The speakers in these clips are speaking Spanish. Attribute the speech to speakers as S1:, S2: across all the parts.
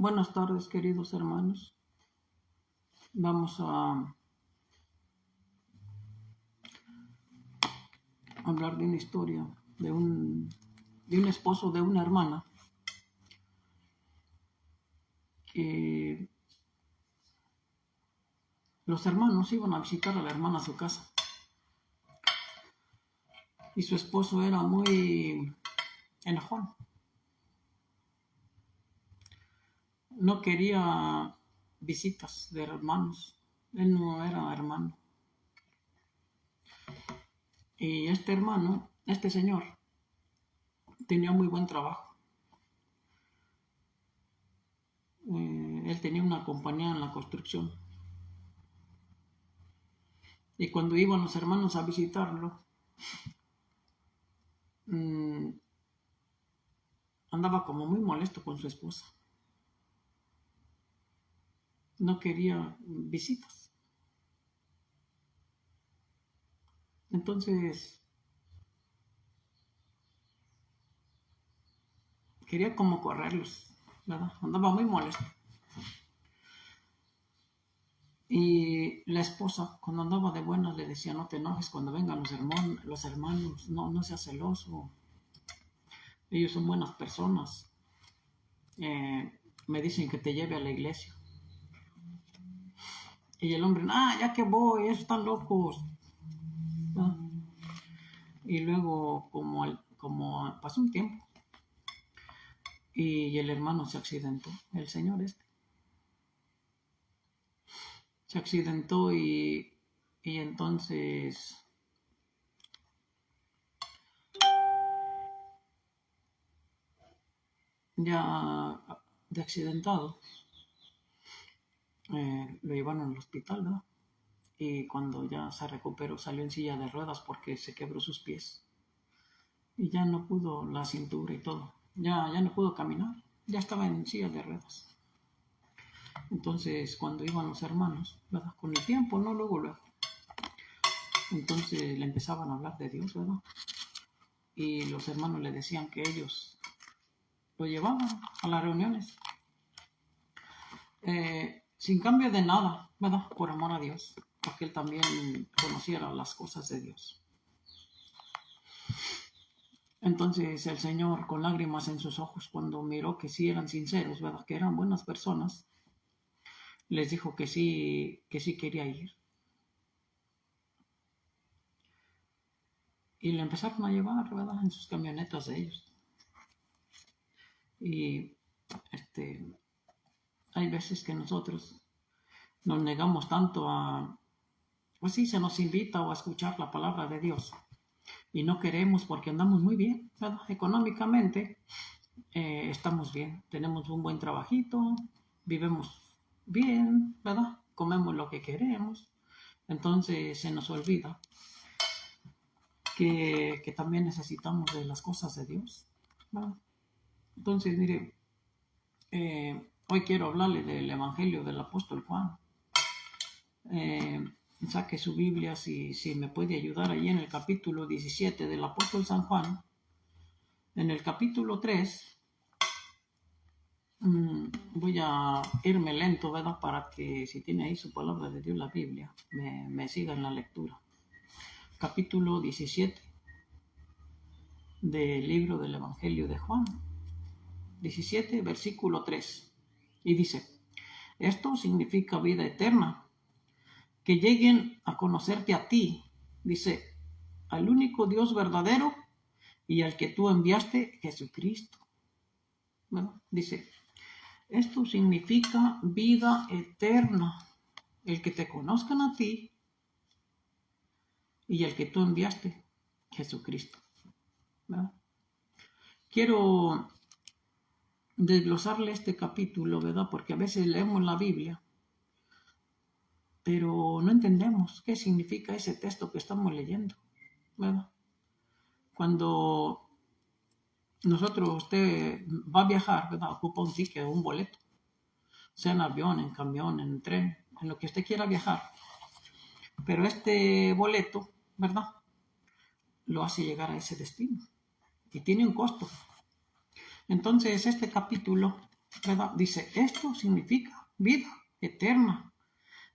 S1: Buenas tardes, queridos hermanos. Vamos a hablar de una historia de un esposo de una hermana que los hermanos iban a visitar a la hermana a su casa y su esposo era muy enojón. No quería visitas de hermanos. Él no era hermano. Y este señor, tenía muy buen trabajo. Él tenía una compañía en la construcción. Y cuando iban los hermanos a visitarlo, andaba como muy molesto con su esposa. No quería visitas. Entonces, quería como correrlos, ¿verdad? Andaba muy molesto. Y la esposa, cuando andaba de buenas, le decía: no te enojes cuando vengan los hermanos, no seas celoso. Ellos son buenas personas. Me dicen que te lleve a la iglesia. Y el hombre: ya que voy, esos están locos. ¿Ah? Y luego, como pasó un tiempo, y el hermano se accidentó, el señor se accidentó y entonces ya de accidentado lo llevaron al hospital, ¿verdad? Y cuando ya se recuperó salió en silla de ruedas porque se quebró sus pies y ya no pudo la cintura y todo, ya no pudo caminar, ya estaba en silla de ruedas. Entonces cuando iban los hermanos, ¿verdad? Con el tiempo, no luego, entonces le empezaban a hablar de Dios, ¿verdad? Y los hermanos le decían que ellos lo llevaban a las reuniones sin cambio de nada, ¿verdad? Por amor a Dios, porque él también conociera las cosas de Dios. Entonces el Señor, con lágrimas en sus ojos, cuando miró que sí eran sinceros, ¿verdad? Que eran buenas personas, les dijo que sí quería ir. Y le empezaron a llevar, ¿verdad? En sus camionetas de ellos. Y hay veces que nosotros nos negamos tanto pues sí, se nos invita a escuchar la palabra de Dios y no queremos porque andamos muy bien, ¿verdad? Económicamente estamos bien, tenemos un buen trabajito, vivimos bien, ¿verdad? Comemos lo que queremos, entonces se nos olvida que también necesitamos de las cosas de Dios, ¿verdad? Entonces, mire, hoy quiero hablarle del Evangelio del apóstol Juan. Saque su Biblia si me puede ayudar allí en el capítulo 17 del apóstol San Juan. En el capítulo 3, voy a irme lento, ¿verdad? Para que si tiene ahí su palabra de Dios, la Biblia, me siga en la lectura. Capítulo 17 del libro del Evangelio de Juan. 17, versículo 3. Y dice: esto significa vida eterna, que lleguen a conocerte a ti, dice, al único Dios verdadero y al que tú enviaste, Jesucristo. Bueno, dice, esto significa vida eterna, el que te conozcan a ti y el que tú enviaste, Jesucristo. ¿Verdad? Quiero desglosarle este capítulo, ¿verdad? Porque a veces leemos la Biblia, pero no entendemos qué significa ese texto que estamos leyendo, ¿verdad? Cuando usted va a viajar, ¿verdad? Ocupa un ticket o un boleto, sea en avión, en camión, en tren, en lo que usted quiera viajar. Pero este boleto, ¿verdad? Lo hace llegar a ese destino y tiene un costo. Entonces este capítulo ¿verdad? Dice, esto significa vida eterna.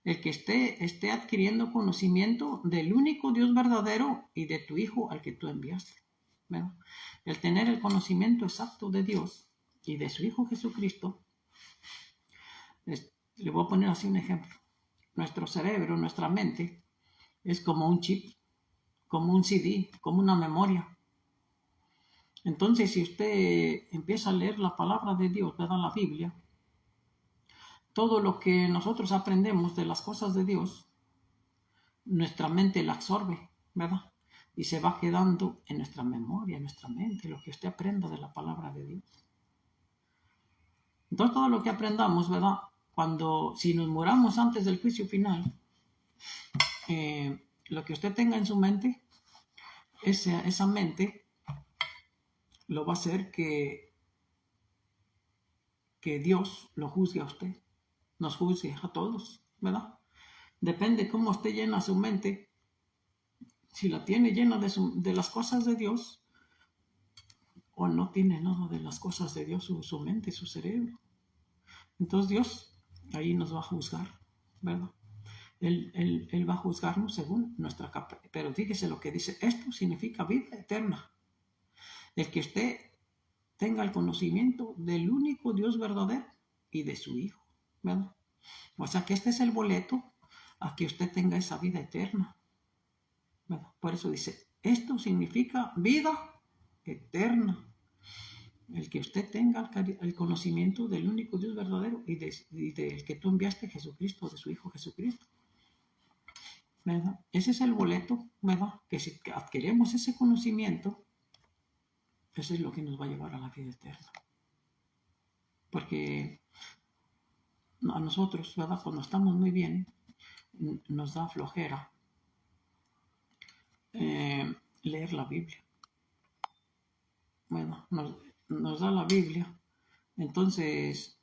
S1: El que esté adquiriendo conocimiento del único Dios verdadero y de tu Hijo al que tú enviaste, ¿verdad? El tener el conocimiento exacto de Dios y de su Hijo Jesucristo, le voy a poner así un ejemplo. Nuestro cerebro, nuestra mente, es como un chip, como un CD, como una memoria. Entonces, si usted empieza a leer la palabra de Dios, ¿verdad? La Biblia, todo lo que nosotros aprendemos de las cosas de Dios, nuestra mente la absorbe, ¿verdad? Y se va quedando en nuestra memoria, en nuestra mente, lo que usted aprenda de la palabra de Dios. Entonces, todo lo que aprendamos, ¿verdad? Si nos muramos antes del juicio final, lo que usted tenga en su mente, esa mente lo va a hacer que Dios lo juzgue a usted, nos juzgue a todos, ¿verdad? Depende cómo esté llena su mente. Si la tiene llena de las cosas de Dios, o no tiene nada de las cosas de Dios, su mente, su cerebro. Entonces Dios ahí nos va a juzgar, ¿verdad? Él va a juzgarnos según nuestra capacidad. Pero fíjese lo que dice, esto significa vida eterna. El que usted tenga el conocimiento del único Dios verdadero y de su Hijo, ¿verdad? O sea que este es el boleto a que usted tenga esa vida eterna, ¿verdad? Por eso dice, esto significa vida eterna. El que usted tenga el conocimiento del único Dios verdadero y del que tú enviaste, Jesucristo, de su Hijo Jesucristo, ¿verdad? Ese es el boleto, ¿verdad? Que si adquirimos ese conocimiento, eso es lo que nos va a llevar a la vida eterna. Porque a nosotros, ¿verdad? Cuando estamos muy bien, nos da flojera leer la Biblia. Bueno, nos da la Biblia. Entonces,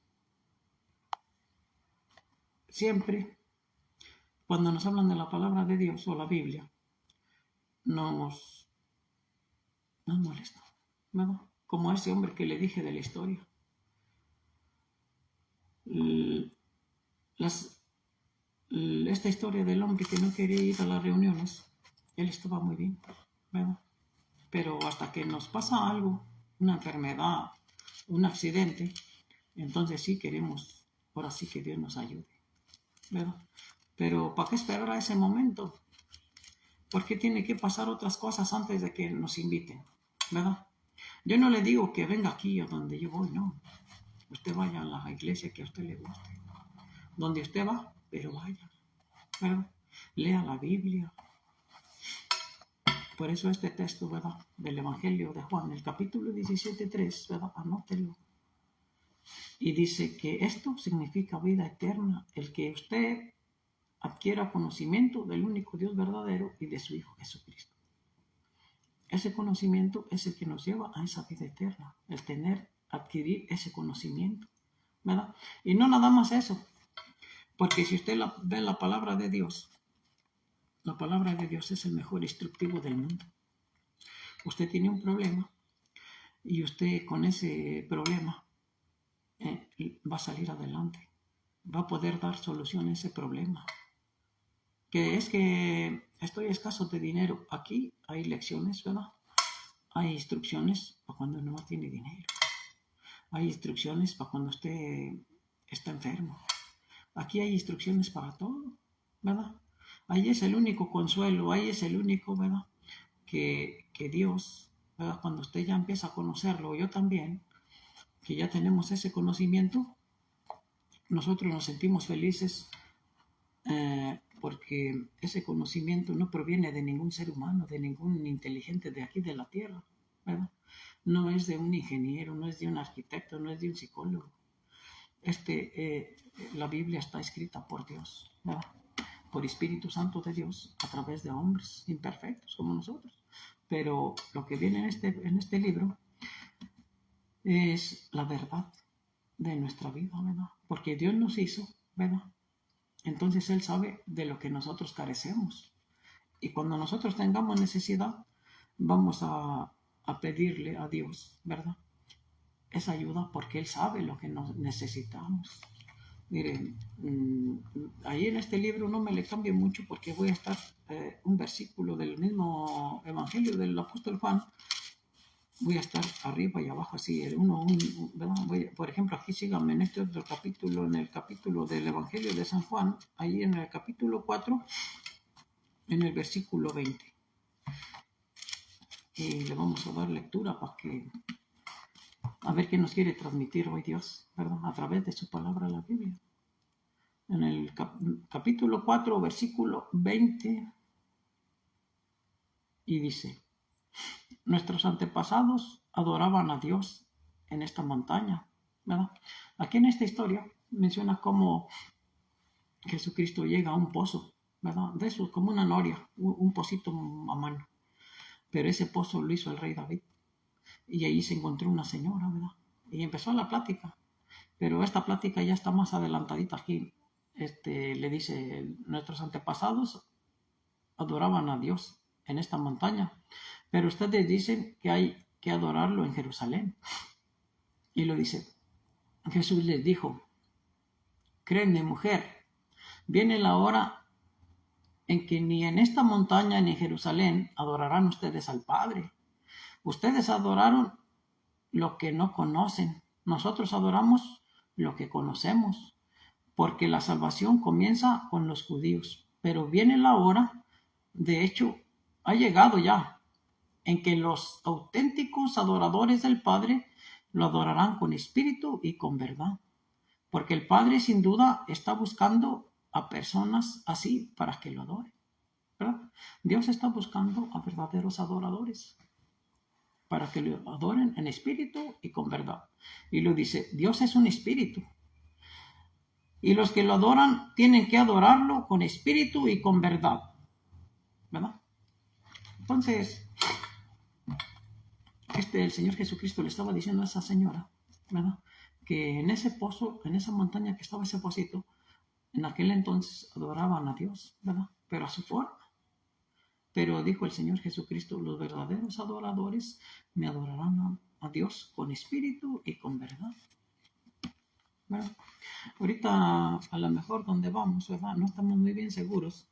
S1: siempre, cuando nos hablan de la palabra de Dios o la Biblia, nos molesta, ¿verdad? Como a ese hombre que le dije de la historia. Esta historia del hombre que no quería ir a las reuniones, él estaba muy bien, ¿verdad? Pero hasta que nos pasa algo, una enfermedad, un accidente, entonces sí queremos, ahora sí que Dios nos ayude, ¿verdad? Pero ¿para qué esperar a ese momento? ¿Por qué tiene que pasar otras cosas antes de que nos inviten, ¿verdad? Yo no le digo que venga aquí a donde yo voy, no. Usted vaya a la iglesia que a usted le guste. Donde usted va, pero vaya, ¿verdad? Lea la Biblia. Por eso este texto, ¿verdad? Del Evangelio de Juan, el capítulo 17:3, ¿verdad? Anótelo. Y dice que esto significa vida eterna, el que usted adquiera conocimiento del único Dios verdadero y de su Hijo Jesucristo. Ese conocimiento es el que nos lleva a esa vida eterna, el adquirir ese conocimiento, ¿verdad? Y no nada más eso, porque si usted ve la palabra de Dios, la palabra de Dios es el mejor instructivo del mundo. Usted tiene un problema y usted con ese problema va a salir adelante, va a poder dar solución a ese problema. Que es que estoy escaso de dinero. Aquí hay lecciones, ¿verdad? Hay instrucciones para cuando no tiene dinero. Hay instrucciones para cuando usted está enfermo. Aquí hay instrucciones para todo, ¿verdad? Ahí es el único consuelo, ahí es el único, ¿verdad? Que Dios, ¿verdad? Cuando usted ya empieza a conocerlo, yo también, que ya tenemos ese conocimiento, nosotros nos sentimos felices porque ese conocimiento no proviene de ningún ser humano, de ningún inteligente de aquí de la tierra, ¿verdad? No es de un ingeniero, no es de un arquitecto, no es de un psicólogo. La Biblia está escrita por Dios, ¿verdad? Por Espíritu Santo de Dios, a través de hombres imperfectos como nosotros. Pero lo que viene en este libro es la verdad de nuestra vida, ¿verdad? Porque Dios nos hizo, ¿verdad? Entonces Él sabe de lo que nosotros carecemos. Y cuando nosotros tengamos necesidad, vamos a pedirle a Dios, ¿verdad? esa ayuda porque Él sabe lo que nos necesitamos. Miren, ahí en este libro no me le cambie mucho porque voy a estar un versículo del mismo Evangelio del apóstol Juan. Voy a estar arriba y abajo así, ¿verdad? Por ejemplo, aquí síganme en este otro capítulo, en el capítulo del Evangelio de San Juan, ahí en el capítulo 4, en el versículo 20. Y le vamos a dar lectura para que, a ver qué nos quiere transmitir hoy Dios, ¿verdad? A través de su palabra, la Biblia. En el capítulo 4, versículo 20, y dice: nuestros antepasados adoraban a Dios en esta montaña, ¿verdad? Aquí en esta historia menciona cómo Jesucristo llega a un pozo, ¿verdad? De eso, como una noria, un pocito a mano. Pero ese pozo lo hizo el rey David. Y ahí se encontró una señora, ¿verdad? Y empezó la plática. Pero esta plática ya está más adelantadita aquí. Le dice: nuestros antepasados adoraban a Dios en esta montaña, pero ustedes dicen que hay que adorarlo en Jerusalén. Y lo dice: Jesús les dijo: créeme, mujer, viene la hora en que ni en esta montaña ni en Jerusalén adorarán ustedes al Padre. Ustedes adoraron lo que no conocen. Nosotros adoramos lo que conocemos, porque la salvación comienza con los judíos. Pero viene la hora, de hecho, ha llegado ya, en que los auténticos adoradores del Padre lo adorarán con espíritu y con verdad. Porque el Padre sin duda está buscando a personas así para que lo adoren, ¿verdad? Dios está buscando a verdaderos adoradores para que lo adoren en espíritu y con verdad. Y lo dice: Dios es un espíritu. Y los que lo adoran tienen que adorarlo con espíritu y con verdad, ¿verdad? Entonces, el Señor Jesucristo le estaba diciendo a esa señora, ¿verdad?, que en ese pozo, en esa montaña que estaba ese pocito, en aquel entonces adoraban a Dios, ¿verdad?, pero a su forma. Pero dijo el Señor Jesucristo: los verdaderos adoradores me adorarán a Dios con espíritu y con verdad. ¿Verdad? Ahorita, a lo mejor donde vamos, ¿verdad?, no estamos muy bien seguros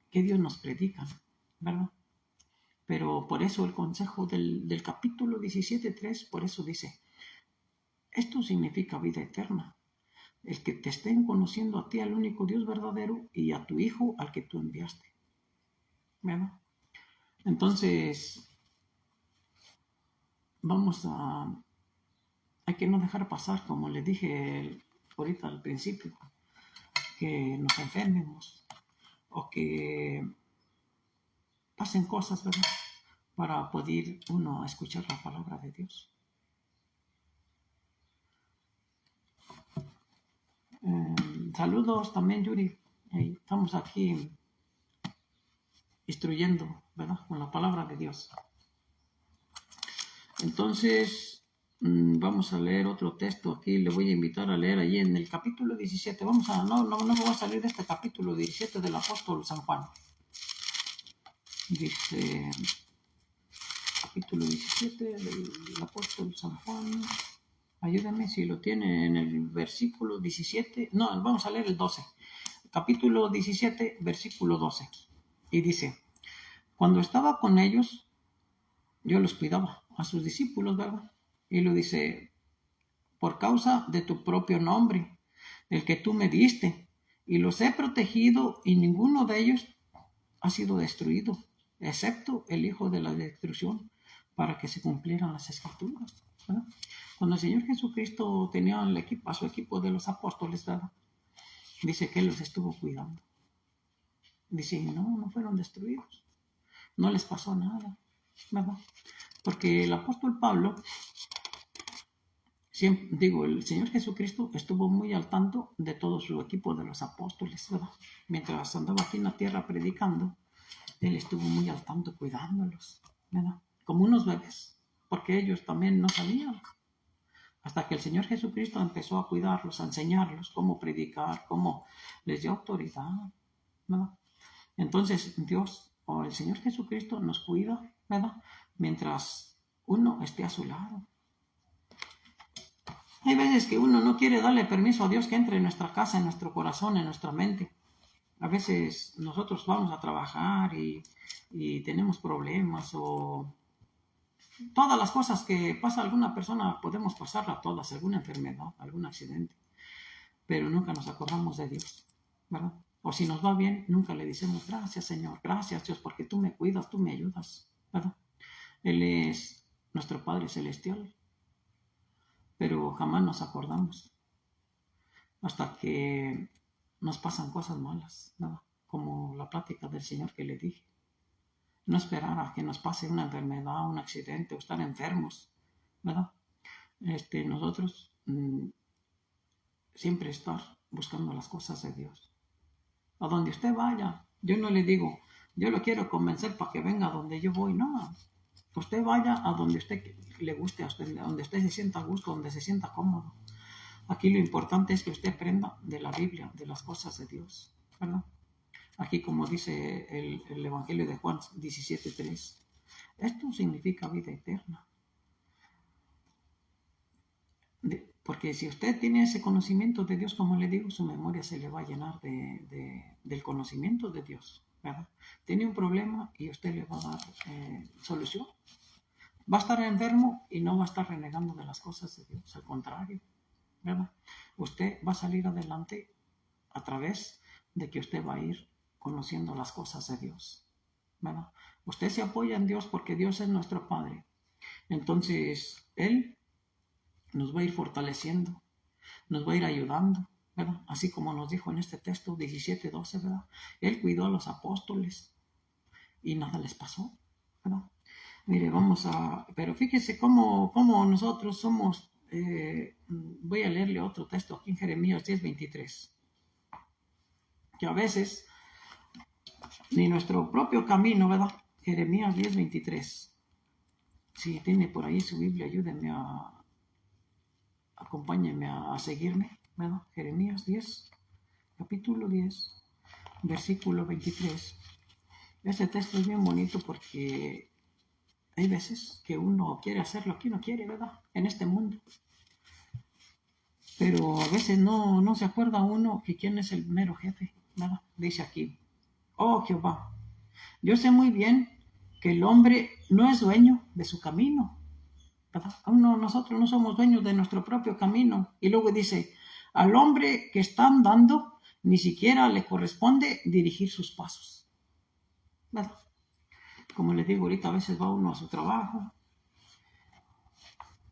S1: que Dios nos predica, ¿verdad? Pero por eso el consejo del capítulo 17:3, por eso dice: esto significa vida eterna, el que te estén conociendo a ti, al único Dios verdadero, y a tu Hijo al que tú enviaste, ¿verdad? Entonces, hay que no dejar pasar, como le dije ahorita al principio, que nos enfermemos o que pasen cosas, ¿verdad?, para poder uno escuchar la palabra de Dios. Saludos también, Yuri. Estamos aquí instruyendo, ¿verdad?, con la palabra de Dios. Entonces, vamos a leer otro texto aquí. Le voy a invitar a leer allí en el capítulo 17. No me voy a salir de este capítulo 17 del apóstol San Juan. Dice, capítulo 17 del apóstol San Juan. Ayúdame si lo tiene en el versículo 17. No, vamos a leer el 12. Capítulo 17, versículo 12. Y dice: cuando estaba con ellos, yo los cuidaba, a sus discípulos, ¿verdad? Y lo dice: por causa de tu propio nombre, el que tú me diste, y los he protegido, y ninguno de ellos ha sido destruido, excepto el hijo de la destrucción, para que se cumplieran las escrituras, ¿verdad? Cuando el Señor Jesucristo tenía a su equipo de los apóstoles, ¿verdad?, dice que Él los estuvo cuidando. Dice: no fueron destruidos, no les pasó nada, ¿verdad? Porque el apóstol Pablo, el Señor Jesucristo estuvo muy al tanto de todo su equipo de los apóstoles, ¿verdad? Mientras andaba aquí en la tierra predicando, Él estuvo muy al tanto cuidándolos, ¿verdad?, como unos bebés, porque ellos también no sabían. Hasta que el Señor Jesucristo empezó a cuidarlos, a enseñarlos cómo predicar, cómo les dio autoridad, ¿verdad? Entonces Dios, o el Señor Jesucristo, nos cuida, ¿verdad?, mientras uno esté a su lado. Hay veces que uno no quiere darle permiso a Dios que entre en nuestra casa, en nuestro corazón, en nuestra mente. A veces nosotros vamos a trabajar y tenemos problemas o todas las cosas que pasa a alguna persona podemos pasarla todas, alguna enfermedad, algún accidente, pero nunca nos acordamos de Dios, ¿verdad? O si nos va bien, nunca le decimos gracias Señor, gracias Dios, porque tú me cuidas, tú me ayudas, ¿verdad? Él es nuestro Padre Celestial, pero jamás nos acordamos hasta que nos pasan cosas malas, ¿verdad? Como la plática del Señor que le dije. No esperar a que nos pase una enfermedad, un accidente o estar enfermos, ¿verdad? Nosotros siempre estar buscando las cosas de Dios. A donde usted vaya, yo no le digo, yo lo quiero convencer para que venga a donde yo voy, no. Usted vaya a donde usted le guste, a usted, donde usted se sienta a gusto, donde se sienta cómodo. Aquí lo importante es que usted aprenda de la Biblia, de las cosas de Dios, ¿verdad? Aquí como dice el Evangelio de Juan 17:3, esto significa vida eterna. Porque si usted tiene ese conocimiento de Dios, como le digo, su memoria se le va a llenar del conocimiento de Dios, ¿verdad? Tiene un problema y usted le va a dar solución. Va a estar enfermo y no va a estar renegando de las cosas de Dios, al contrario, ¿verdad? Usted va a salir adelante a través de que usted va a ir conociendo las cosas de Dios, ¿verdad? Usted se apoya en Dios porque Dios es nuestro Padre. Entonces, Él nos va a ir fortaleciendo, nos va a ir ayudando, ¿verdad? Así como nos dijo en este texto 17:12, ¿verdad? Él cuidó a los apóstoles y nada les pasó, ¿verdad? Mire, pero fíjese cómo nosotros somos, voy a leerle otro texto aquí en Jeremías 10:23, que a veces ni nuestro propio camino, ¿verdad? Jeremías 10:23. Si tiene por ahí su Biblia, ayúdenme acompáñenme a seguirme, ¿verdad? Jeremías 10, capítulo 10, versículo 23. Este texto es bien bonito porque hay veces que uno quiere hacer lo que uno quiere, ¿verdad? En este mundo. Pero a veces no se acuerda uno que quién es el mero jefe, ¿verdad? Dice aquí, oh Jehová, yo sé muy bien que el hombre no es dueño de su camino, ¿verdad? Nosotros no somos dueños de nuestro propio camino. Y luego dice, al hombre que está andando ni siquiera le corresponde dirigir sus pasos, ¿verdad? Como les digo ahorita, a veces va uno a su trabajo,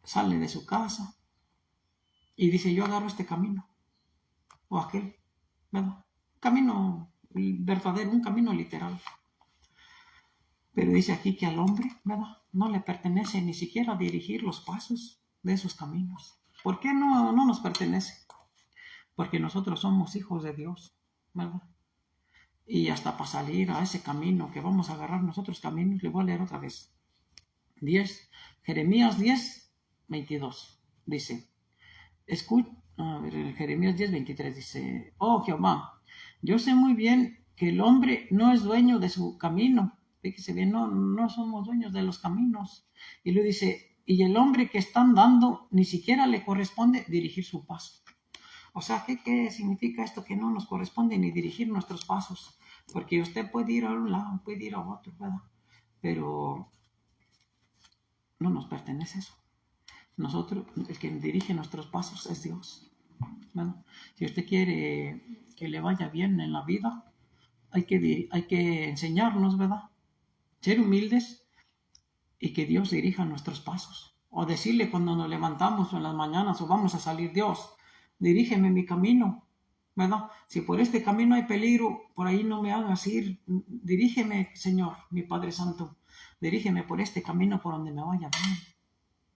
S1: sale de su casa y dice, yo agarro este camino o aquel, ¿verdad? Camino verdadero, un camino literal. Pero dice aquí que al hombre, ¿verdad? No le pertenece ni siquiera dirigir los pasos de esos caminos. ¿Por qué no nos pertenece? Porque nosotros somos hijos de Dios, ¿verdad? Y hasta para salir a ese camino que vamos a agarrar nosotros caminos, le voy a leer otra vez. Jeremías 10:22 dice, Jeremías 10:23 dice, oh Jehová, yo sé muy bien que el hombre no es dueño de su camino. Fíjese bien, no somos dueños de los caminos. Y luego dice, y el hombre que está andando ni siquiera le corresponde dirigir su paso. O sea, ¿qué significa esto? Que no nos corresponde ni dirigir nuestros pasos. Porque usted puede ir a un lado, puede ir a otro, ¿verdad? Pero no nos pertenece eso. Nosotros, el que dirige nuestros pasos es Dios. Bueno, si usted quiere que le vaya bien en la vida, hay que enseñarnos, ¿verdad? Ser humildes y que Dios dirija nuestros pasos. O decirle cuando nos levantamos en las mañanas o vamos a salir, Dios, dirígeme mi camino, ¿verdad? Si por este camino hay peligro, por ahí no me hagas ir. Dirígeme, Señor, mi Padre Santo, dirígeme por este camino por donde me vaya bien,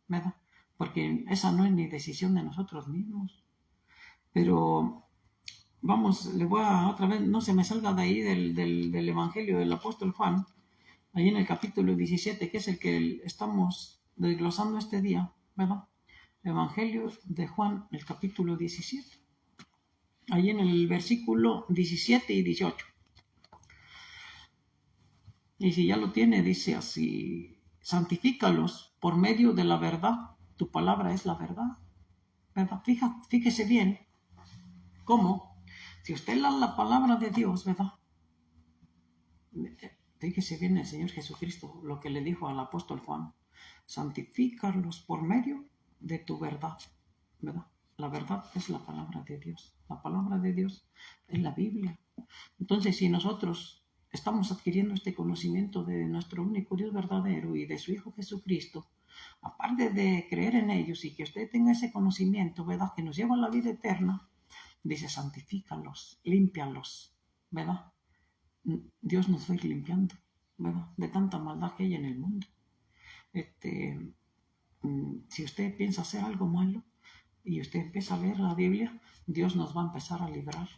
S1: ¿verdad? Porque esa no es ni decisión de nosotros mismos. Pero vamos, le voy a otra vez, no se me salga de ahí del Evangelio del apóstol Juan, ahí en el capítulo 17, que es el que estamos desglosando este día, ¿verdad? Evangelio de Juan, el capítulo 17, ahí en el versículo 17 y 18. Y si ya lo tiene, dice así, santifícalos por medio de la verdad, tu palabra es la verdad, ¿verdad? Fíjese bien cómo, si usted lee la palabra de Dios, ¿verdad? Fíjese bien el Señor Jesucristo, lo que le dijo al apóstol Juan: santifícalos por medio de tu verdad, ¿verdad? La verdad es la palabra de Dios. La palabra de Dios es la Biblia. Entonces, si nosotros estamos adquiriendo este conocimiento de nuestro único Dios verdadero y de su Hijo Jesucristo, aparte de creer en ellos y que usted tenga ese conocimiento, ¿verdad?, que nos lleva a la vida eterna, dice: santifícalos, límpialos, ¿verdad? Dios nos va a ir limpiando, ¿verdad?, de tanta maldad que hay en el mundo. Si usted piensa hacer algo malo y usted empieza a leer la Biblia, Dios nos va a empezar a librar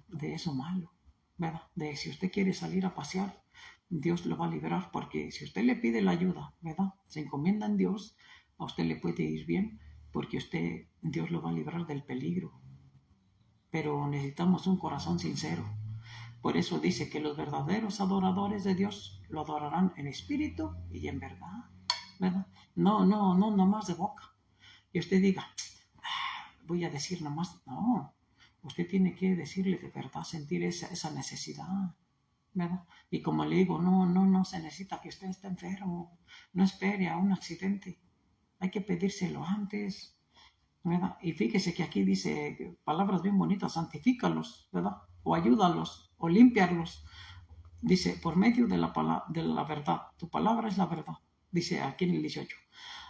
S1: de eso malo, ¿verdad? De si usted quiere salir a pasear, Dios lo va a librar, porque si usted le pide la ayuda, ¿verdad?, se encomienda en Dios, a usted le puede ir bien, porque Dios lo va a librar del peligro. Pero necesitamos un corazón sincero. Por eso dice que los verdaderos adoradores de Dios lo adorarán en espíritu y en verdad, ¿verdad? No nomás de boca. Y usted diga: voy a decir nomás. No, usted tiene que decirle de verdad, sentir esa necesidad, ¿verdad? Y como le digo, no se necesita que usted esté enfermo. No espere a un accidente. Hay que pedírselo antes, ¿verdad? Y fíjese que aquí dice palabras bien bonitas: santifícalos, ¿verdad? O ayúdalos, o límpialos. Dice: por medio de la verdad. Tu palabra es la verdad. Dice aquí en el 18.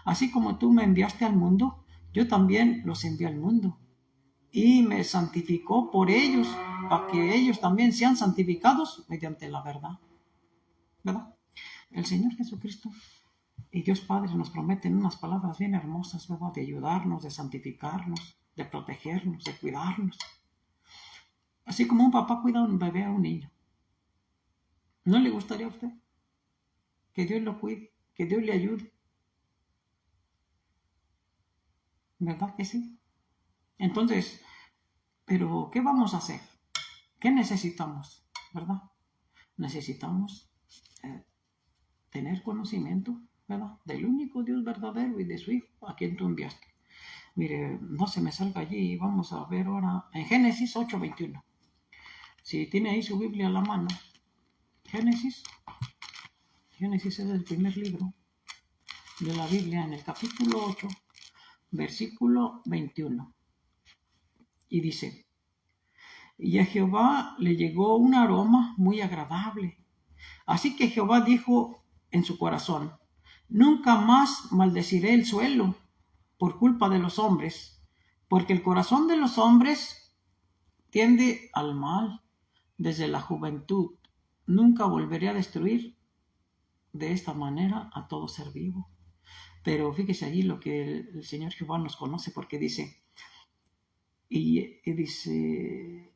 S1: Así como tú me enviaste al mundo, yo también los envié al mundo. Y me santificó por ellos, para que ellos también sean santificados mediante la verdad, ¿verdad? El Señor Jesucristo y Dios Padre nos prometen unas palabras bien hermosas, ¿verdad?, de ayudarnos, de santificarnos, de protegernos, de cuidarnos. Así como un papá cuida a un bebé, a un niño. ¿No le gustaría a usted que Dios lo cuide, que Dios le ayude? ¿Verdad que sí? Entonces, ¿pero qué vamos a hacer? ¿Qué necesitamos? ¿Verdad? Necesitamos tener conocimiento, ¿verdad?, del único Dios verdadero y de su Hijo, a quien tú enviaste. Mire, no se me salga allí. Vamos a ver ahora en Génesis 8:21. Si tiene ahí su Biblia a la mano, Génesis es el primer libro de la Biblia, en el capítulo 8, versículo 21. Y dice: y a Jehová le llegó un aroma muy agradable. Así que Jehová dijo en su corazón: nunca más maldeciré el suelo por culpa de los hombres, porque el corazón de los hombres tiende al mal desde la juventud. Nunca volveré a destruir de esta manera a todo ser vivo. Pero fíjese allí lo que el Señor Jehová nos conoce, porque dice, dice,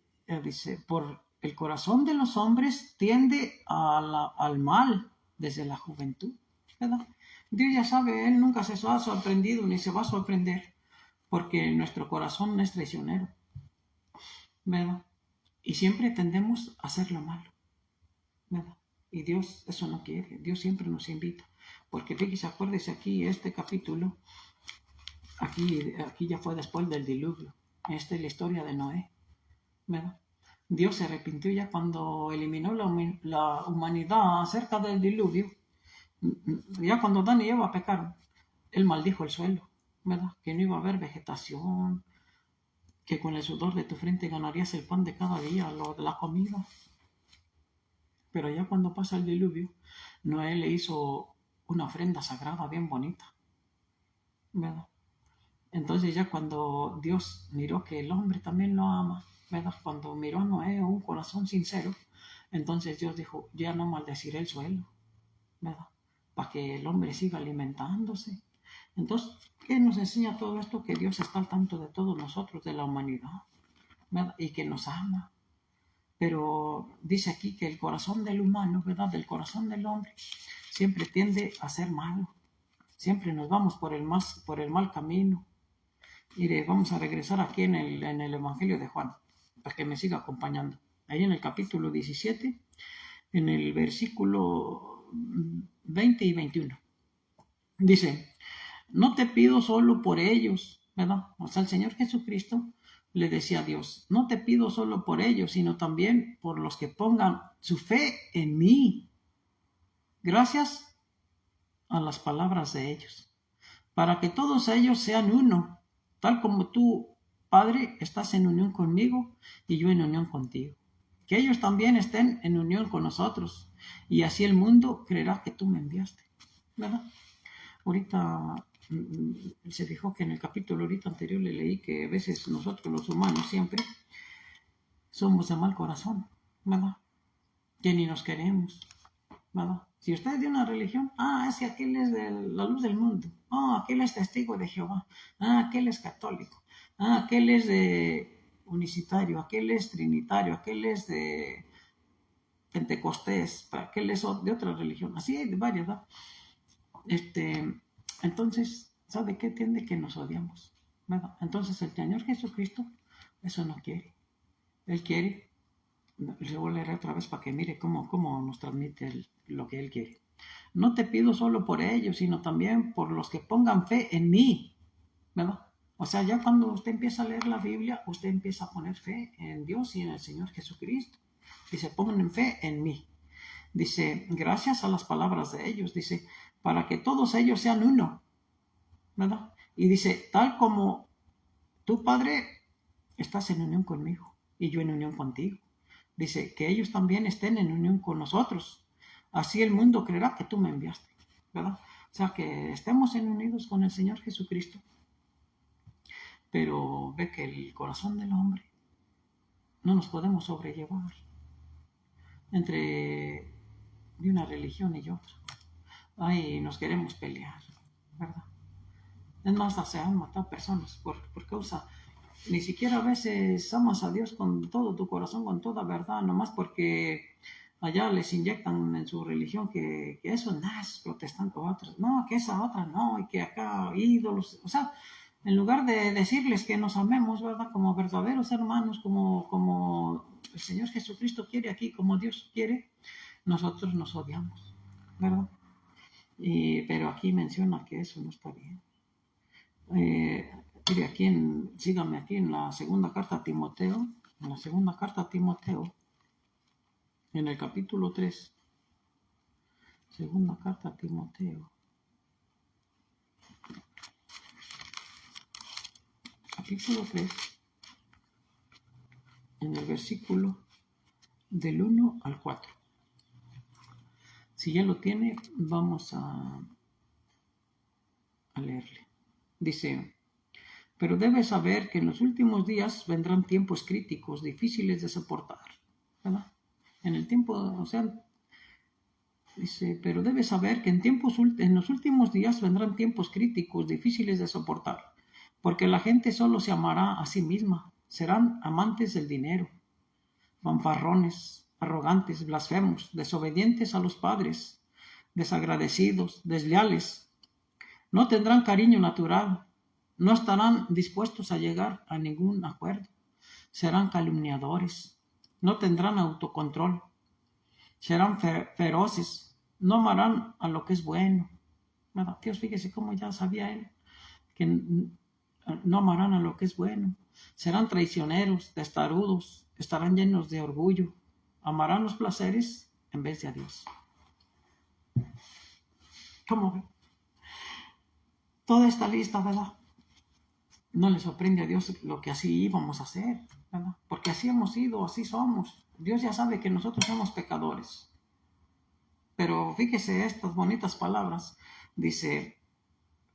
S1: por el corazón de los hombres tiende al mal desde la juventud, ¿verdad? Dios ya sabe, Él nunca se ha sorprendido ni se va a sorprender, porque nuestro corazón es traicionero, ¿verdad? Y siempre tendemos a hacer lo malo, ¿verdad? Y Dios eso no quiere. Dios siempre nos invita, porque fíjese, acuérdese aquí, este capítulo, aquí ya fue después del diluvio. Esta es la historia de Noé, ¿verdad? Dios se arrepintió ya cuando eliminó la humanidad acerca del diluvio. Ya cuando Adán y Eva pecaron, Él maldijo el suelo, ¿verdad? Que no iba a haber vegetación, que con el sudor de tu frente ganarías el pan de cada día, la comida. Pero ya cuando pasa el diluvio, Noé le hizo una ofrenda sagrada bien bonita, ¿verdad? Entonces ya cuando Dios miró que el hombre también lo ama, ¿verdad? Cuando miró a Noé un corazón sincero, entonces Dios dijo: ya no maldeciré el suelo, ¿verdad?, para que el hombre siga alimentándose. Entonces, ¿qué nos enseña todo esto? Que Dios está al tanto de todos nosotros, de la humanidad, ¿verdad?, y que nos ama. Pero dice aquí que el corazón del humano, ¿verdad?, del corazón del hombre, siempre tiende a ser malo. Siempre nos vamos por el mal camino. Mire, vamos a regresar aquí en el Evangelio de Juan, para que me siga acompañando. Ahí en el capítulo 17, en el versículo 20 y 21. Dice: no te pido solo por ellos, ¿verdad? O sea, el Señor Jesucristo le decía a Dios, no te pido solo por ellos, sino también por los que pongan su fe en mí, gracias a las palabras de ellos, para que todos ellos sean uno, tal como tú, Padre, estás en unión conmigo y yo en unión contigo. Que ellos también estén en unión con nosotros, y así el mundo creerá que tú me enviaste, ¿verdad? Ahorita se fijó que en el capítulo ahorita anterior le leí que a veces nosotros los humanos siempre somos de mal corazón, ¿verdad? Que ni nos queremos, ¿verdad? Si usted es de una religión, es que aquel es de la luz del mundo, aquel es testigo de Jehová, aquel es católico, aquel es de unicitario, aquel es trinitario, aquel es de pentecostés, aquel es de otra religión, así hay de varias, ¿verdad? Entonces, ¿sabe qué? Tiende que nos odiamos, ¿verdad? Entonces el Señor Jesucristo eso no quiere. Él quiere, le voy a leer otra vez para que mire cómo nos transmite lo que Él quiere. No te pido solo por ellos, sino también por los que pongan fe en mí, ¿verdad? O sea, ya cuando usted empieza a leer la Biblia, usted empieza a poner fe en Dios y en el Señor Jesucristo. Dice, pongan fe en mí. Dice, gracias a las palabras de ellos, dice, para que todos ellos sean uno, ¿verdad? Y dice, tal como tu Padre estás en unión conmigo y yo en unión contigo. Dice, que ellos también estén en unión con nosotros. Así el mundo creerá que tú me enviaste, ¿verdad? O sea, que estemos unidos con el Señor Jesucristo. Pero ve que el corazón del hombre no nos podemos sobrellevar entre de una religión y otra. Ay, nos queremos pelear, ¿verdad? Es más, se han matado personas por causa, ni siquiera a veces amas a Dios con todo tu corazón, con toda verdad, nomás porque allá les inyectan en su religión que eso no es protestante o otros, no, que esa otra no, y que acá ídolos, o sea, en lugar de decirles que nos amemos, ¿verdad? Como verdaderos hermanos, como el Señor Jesucristo quiere aquí, como Dios quiere, nosotros nos odiamos, ¿verdad? Pero aquí menciona que eso no está bien. Mire, síganme aquí en la segunda carta a Timoteo, en el capítulo 3, segunda carta a Timoteo, capítulo 3, en el versículo del 1 al 4. Si ya lo tiene, vamos a leerle. Dice, pero debes saber que en los últimos días vendrán tiempos críticos, difíciles de soportar, ¿verdad? En el tiempo, o sea, dice, pero debes saber que en los últimos días vendrán tiempos críticos, difíciles de soportar, porque la gente solo se amará a sí misma, serán amantes del dinero, fanfarrones, arrogantes, blasfemos, desobedientes a los padres, desagradecidos, desleales, no tendrán cariño natural, no estarán dispuestos a llegar a ningún acuerdo, serán calumniadores, no tendrán autocontrol, serán feroces, no amarán a lo que es bueno. Dios, fíjese cómo ya sabía él que no amarán a lo que es bueno, serán traicioneros, testarudos, estarán llenos de orgullo, amarán los placeres en vez de a Dios. ¿Cómo ve? Toda esta lista, ¿verdad? No le sorprende a Dios lo que así íbamos a hacer, ¿verdad? Porque así hemos sido, así somos. Dios ya sabe que nosotros somos pecadores. Pero fíjese estas bonitas palabras. Dice,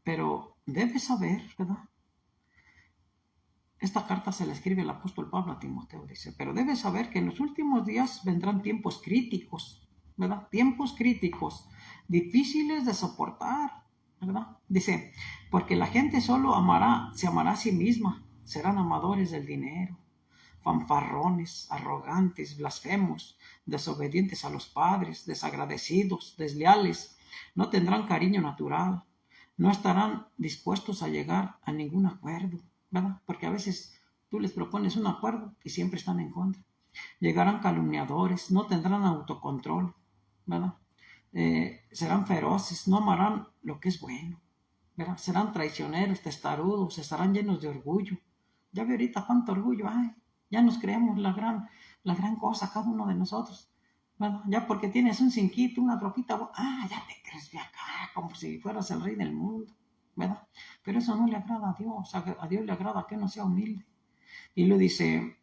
S1: pero debes saber, ¿verdad? Esta carta se la escribe el apóstol Pablo a Timoteo. Dice, pero debes saber que en los últimos días vendrán tiempos críticos, ¿verdad? Tiempos críticos, difíciles de soportar, ¿verdad? Dice, porque la gente solo se amará a sí misma, serán amadores del dinero, fanfarrones, arrogantes, blasfemos, desobedientes a los padres, desagradecidos, desleales, no tendrán cariño natural, no estarán dispuestos a llegar a ningún acuerdo, ¿verdad? Porque a veces tú les propones un acuerdo y siempre están en contra. Llegarán calumniadores, no tendrán autocontrol, ¿verdad? Serán feroces, no amarán lo que es bueno, ¿verdad? Serán traicioneros, testarudos, estarán llenos de orgullo. Ya ve ahorita cuánto orgullo hay. Ya nos creemos la gran cosa cada uno de nosotros. ¿Verdad? Ya porque tienes un cinquito, una troquita, ya te crees de acá, como si fueras el rey del mundo. ¿Verdad? Pero eso no le agrada a Dios. A Dios le agrada que uno sea humilde. Y lo dice,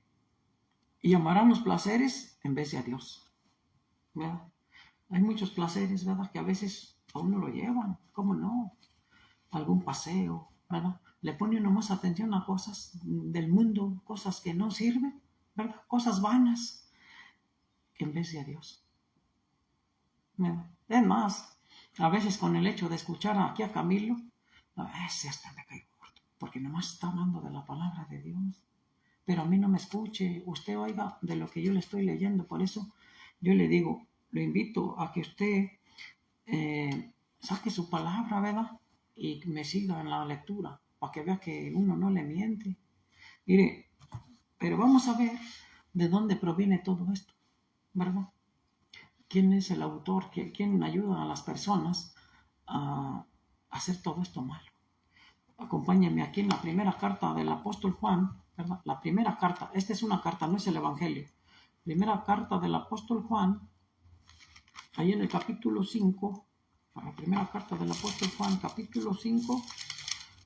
S1: y amarán los placeres en vez de a Dios. ¿Verdad? Hay muchos placeres, ¿verdad? Que a veces a uno lo llevan. ¿Cómo no? Algún paseo, ¿verdad? Le pone uno más atención a cosas del mundo, cosas que no sirven, ¿verdad? Cosas vanas, en vez de a Dios. ¿Verdad? Es más, a veces con el hecho de escuchar aquí a Camilo, a veces hasta me caigo corto, porque nomás está hablando de la palabra de Dios. Pero a mí no me escuche, usted oiga de lo que yo le estoy leyendo. Por eso yo le digo, lo invito a que usted saque su palabra, ¿verdad? Y me siga en la lectura, para que vea que uno no le miente. Mire, pero vamos a ver de dónde proviene todo esto, ¿verdad? ¿Quién es el autor? ¿Quién ayuda a las personas a hacer todo esto malo? Acompáñenme aquí en la primera carta del apóstol Juan, ¿verdad? La primera carta, esta es una carta, no es el Evangelio. Primera carta del apóstol Juan, ahí en el capítulo 5, la primera carta del apóstol Juan, capítulo 5,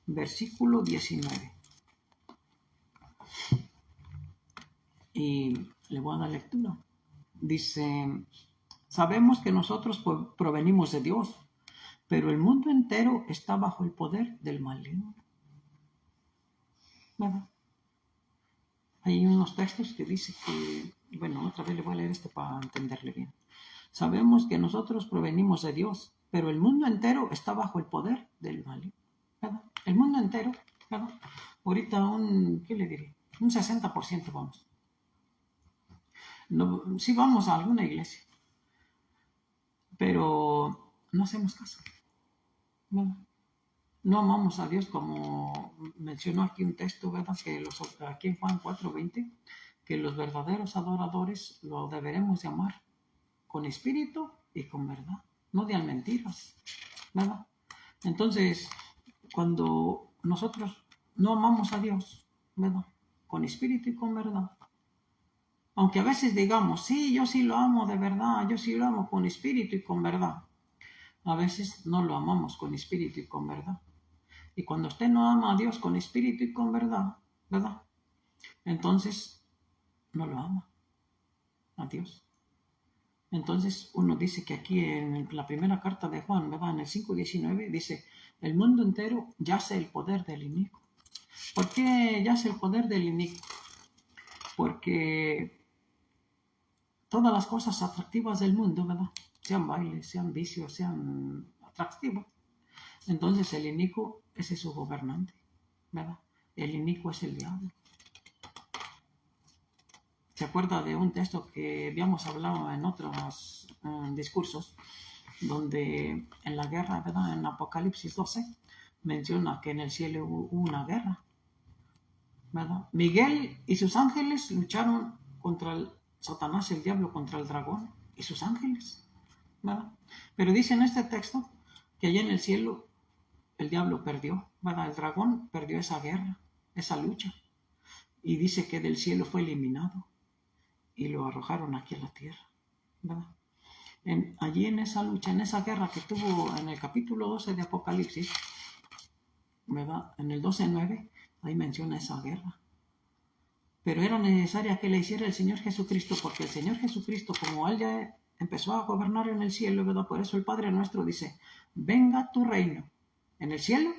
S1: versículo 19. Y le voy a dar lectura. Dice, sabemos que nosotros provenimos de Dios, pero el mundo entero está bajo el poder del maligno. ¿Verdad? Hay unos textos que dicen que, bueno, otra vez le voy a leer esto para entenderle bien. Sabemos que nosotros provenimos de Dios, pero el mundo entero está bajo el poder del maligno. ¿Verdad? El mundo entero, ¿verdad? Ahorita ¿qué le diré? Un 60% vamos. No, sí vamos a alguna iglesia, pero no hacemos caso. No amamos a Dios, como mencionó aquí un texto, ¿verdad? Que aquí en Juan 4:20, que los verdaderos adoradores lo deberemos de amar con espíritu y con verdad, no de mentiras, ¿verdad? Entonces, cuando nosotros no amamos a Dios, ¿verdad? Con espíritu y con verdad, aunque a veces digamos, sí, yo sí lo amo de verdad, yo sí lo amo con espíritu y con verdad, a veces no lo amamos con espíritu y con verdad. Y cuando usted no ama a Dios con espíritu y con verdad, ¿verdad? Entonces no lo ama a Dios. Entonces uno dice que aquí en la primera carta de Juan, ¿verdad? En el 5:19 dice, el mundo entero yace el poder del inicuo. ¿Por qué yace el poder del inicuo? Porque todas las cosas atractivas del mundo, ¿verdad? Sean bailes, sean vicios, sean atractivos. Entonces el inicuo, ese es su gobernante, ¿verdad? El inicuo es el diablo. ¿Se acuerda de un texto que habíamos hablado en otros discursos? Donde en la guerra, ¿verdad? En Apocalipsis 12, menciona que en el cielo hubo una guerra, ¿verdad? Miguel y sus ángeles lucharon contra Satanás, el diablo, contra el dragón y sus ángeles, ¿verdad? Pero dice en este texto que allá en el cielo el diablo perdió, ¿verdad? El dragón perdió esa guerra, esa lucha. Y dice que del cielo fue eliminado y lo arrojaron aquí a la tierra, ¿verdad? Allí en esa lucha, en esa guerra que tuvo en el capítulo 12 de Apocalipsis, ¿verdad? En el 12:9, ahí menciona esa guerra. Pero era necesaria que la hiciera el Señor Jesucristo, porque el Señor Jesucristo, como Él ya empezó a gobernar en el cielo, ¿verdad? Por eso el Padre nuestro dice, venga tu reino, en el cielo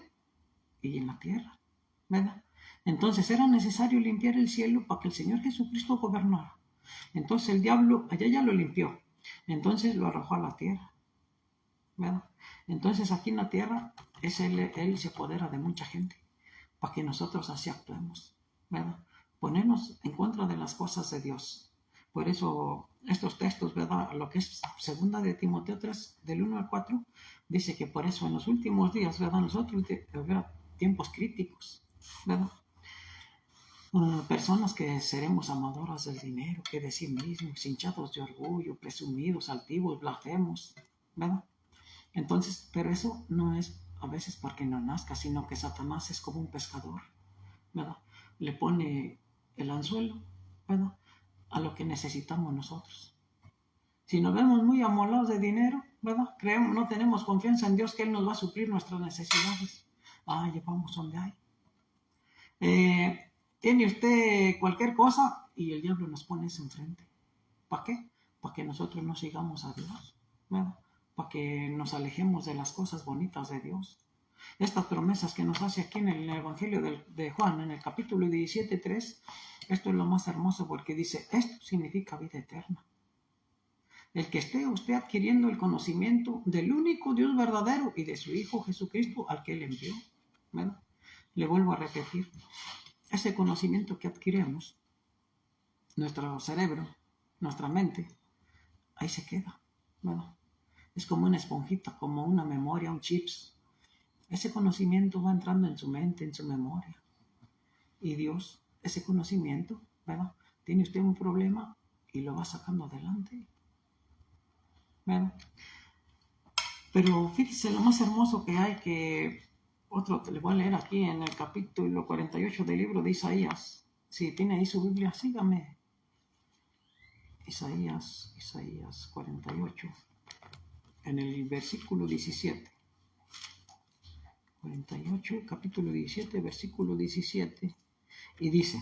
S1: y en la tierra, ¿verdad? Entonces era necesario limpiar el cielo para que el Señor Jesucristo gobernara. Entonces el diablo allá ya lo limpió. Entonces lo arrojó a la tierra, ¿verdad? Entonces aquí en la tierra él se apodera de mucha gente para que nosotros así actuemos, ¿verdad? Ponernos en contra de las cosas de Dios. Por eso estos textos, ¿verdad? Lo que es segunda de Timoteo 3, del 1 al 4, dice que por eso en los últimos días, ¿verdad? Nosotros habrá tiempos críticos, ¿verdad? Personas que seremos amadoras del dinero, que de sí mismos, hinchados de orgullo, presumidos, altivos, blasfemos, ¿verdad? Entonces, pero eso no es a veces porque no nazca, sino que Satanás es como un pescador, ¿verdad? Le pone el anzuelo, ¿verdad?, a lo que necesitamos nosotros. Si nos vemos muy amolados de dinero, ¿verdad?, creemos, no tenemos confianza en Dios que Él nos va a suplir nuestras necesidades. Llevamos donde hay. Tiene usted cualquier cosa y el diablo nos pone eso enfrente. ¿Para qué? Para que nosotros no sigamos a Dios, ¿verdad?, para que nos alejemos de las cosas bonitas de Dios. Estas promesas que nos hace aquí en el Evangelio de Juan, en el capítulo 17:3, esto es lo más hermoso porque dice, esto significa vida eterna. El que esté usted adquiriendo el conocimiento del único Dios verdadero y de su Hijo Jesucristo al que Él envió, ¿verdad? Le vuelvo a repetir, ese conocimiento que adquirimos, nuestro cerebro, nuestra mente, ahí se queda, ¿verdad? Es como una esponjita, como una memoria, un chips. Ese conocimiento va entrando en su mente, en su memoria. Y Dios, ese conocimiento, ¿verdad?, tiene usted un problema y lo va sacando adelante, ¿verdad? Pero fíjese lo más hermoso que hay, que otro te le voy a leer aquí en el capítulo 48 del libro de Isaías. Si tiene ahí su Biblia, sígame. Isaías 48, en el versículo 17. 48, capítulo 17, versículo 17, y dice,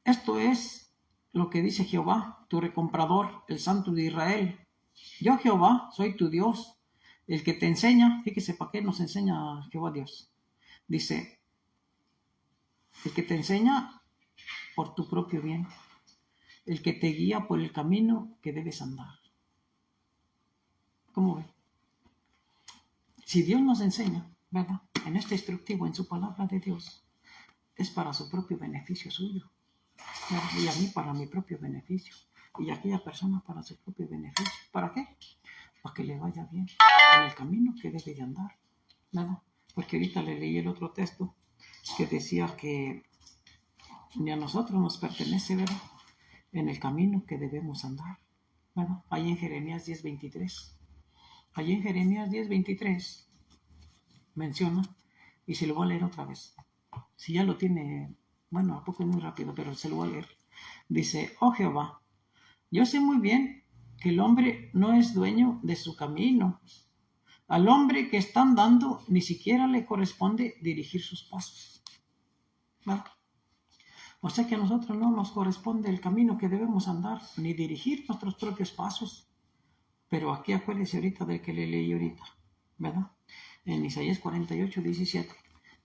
S1: esto es lo que dice Jehová, tu recomprador, el Santo de Israel. Yo, Jehová, soy tu Dios, el que te enseña. Fíjese para qué nos enseña Jehová Dios. Dice, el que te enseña por tu propio bien, el que te guía por el camino que debes andar. ¿Cómo ve? Si Dios nos enseña, ¿verdad?, en este instructivo, en su palabra de Dios, es para su propio beneficio suyo, ¿verdad?, y a mí para mi propio beneficio, y a aquella persona para su propio beneficio. ¿Para qué? Para que le vaya bien en el camino que debe de andar, ¿verdad? Porque ahorita le leí el otro texto que decía que ni a nosotros nos pertenece, ¿verdad?, en el camino que debemos andar, ¿verdad? Ahí en Jeremías 10:23. Allí en Jeremías 10:23 menciona, y se lo voy a leer otra vez. Si ya lo tiene, bueno, a poco es muy rápido, pero se lo voy a leer. Dice, oh Jehová, yo sé muy bien que el hombre no es dueño de su camino. Al hombre que está andando ni siquiera le corresponde dirigir sus pasos, ¿verdad? O sea que a nosotros no nos corresponde el camino que debemos andar, ni dirigir nuestros propios pasos. Pero aquí acuérdese ahorita del que le leí ahorita, ¿verdad? En Isaías 48:17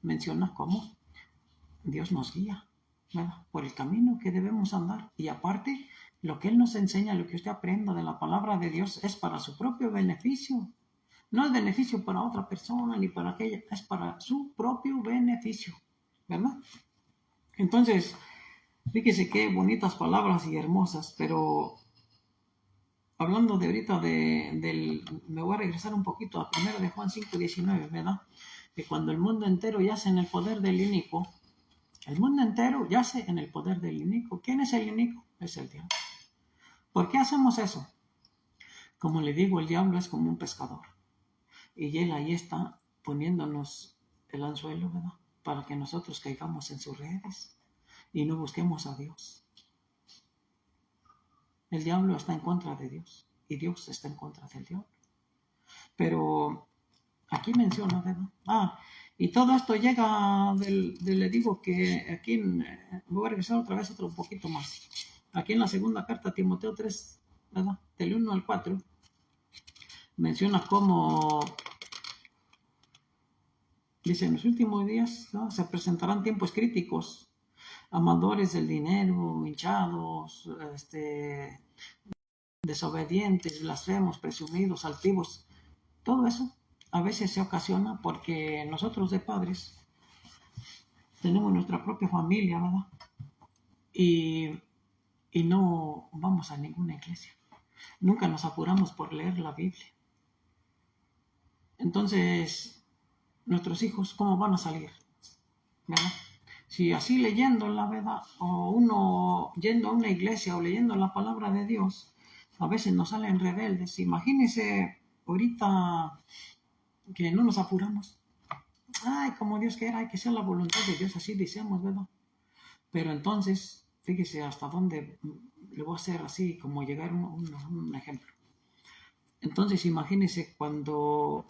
S1: menciona cómo Dios nos guía, ¿verdad?, por el camino que debemos andar. Y aparte, lo que Él nos enseña, lo que usted aprenda de la palabra de Dios es para su propio beneficio. No es beneficio para otra persona ni para aquella, es para su propio beneficio, ¿verdad? Entonces, fíjese qué bonitas palabras y hermosas, pero hablando de ahorita me voy a regresar un poquito a 1 de Juan 5:19, ¿verdad? Que cuando el mundo entero yace en el poder del inicuo, el mundo entero yace en el poder del inicuo. ¿Quién es el inicuo? Es el diablo. ¿Por qué hacemos eso? Como le digo, el diablo es como un pescador. Y él ahí está poniéndonos el anzuelo, ¿verdad?, para que nosotros caigamos en sus redes y no busquemos a Dios. El diablo está en contra de Dios y Dios está en contra del diablo. Pero aquí menciona, ¿verdad? Y todo esto llega le digo que aquí, voy a regresar otra vez otro poquito más. Aquí en la segunda carta a Timoteo 3, ¿verdad?, del 1 al 4, menciona cómo, dice, en los últimos días, ¿no?, se presentarán tiempos críticos, amadores del dinero, hinchados, desobedientes, blasfemos, presumidos, altivos. Todo eso a veces se ocasiona porque nosotros de padres tenemos nuestra propia familia, ¿verdad? Y no vamos a ninguna iglesia. Nunca nos apuramos por leer la Biblia. Entonces, nuestros hijos, ¿cómo van a salir?, ¿verdad? Si así leyéndola, ¿verdad?, o uno yendo a una iglesia o leyendo la palabra de Dios, a veces nos salen rebeldes. Imagínense ahorita que no nos apuramos. Ay, como Dios quiera, hay que ser la voluntad de Dios, así decimos, ¿verdad? Pero entonces, fíjese hasta dónde le voy a hacer así, como llegar a un ejemplo. Entonces, imagínese cuando